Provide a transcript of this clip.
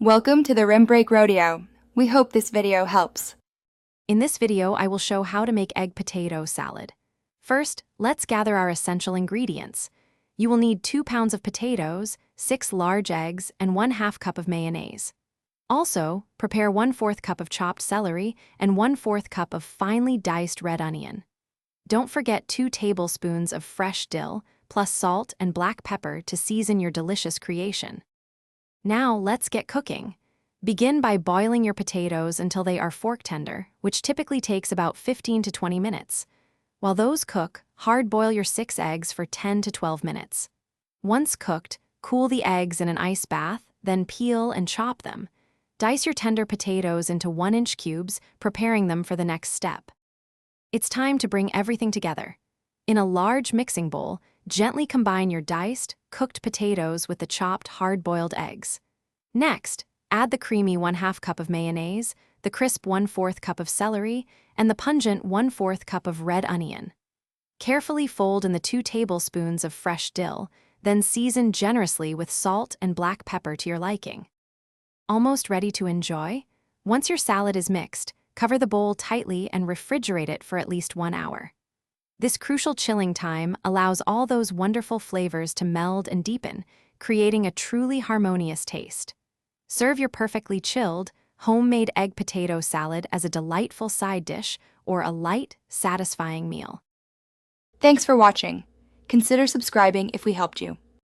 Welcome to the Rim Break Rodeo. We hope this video helps. In this video, I will show how to make egg potato salad. First, let's gather our essential ingredients. You will need 2 pounds of potatoes, 6 large eggs, and 1/2 cup of mayonnaise. Also, prepare 1/4 cup of chopped celery and 1/4 cup of finely diced red onion. Don't forget 2 tablespoons of fresh dill, plus salt and black pepper to season your delicious creation. Now let's get cooking. Begin by boiling your potatoes until they are fork tender, which typically takes about 15 to 20 minutes. While those cook, hard boil your 6 eggs for 10 to 12 minutes. Once cooked, cool the eggs in an ice bath, then peel and chop them. Dice your tender potatoes into 1-inch cubes, preparing them for the next step. It's time to bring everything together. In a large mixing bowl, gently combine your diced, cooked potatoes with the chopped, hard-boiled eggs. Next, add the creamy 1/2 cup of mayonnaise, the crisp 1/4 cup of celery, and the pungent 1/4 cup of red onion. Carefully fold in the 2 tablespoons of fresh dill, then season generously with salt and black pepper to your liking. Almost ready to enjoy? Once your salad is mixed, cover the bowl tightly and refrigerate it for at least 1 hour. This crucial chilling time allows all those wonderful flavors to meld and deepen, creating a truly harmonious taste. Serve your perfectly chilled, homemade egg potato salad as a delightful side dish or a light, satisfying meal. Thanks for watching. Consider subscribing if we helped you.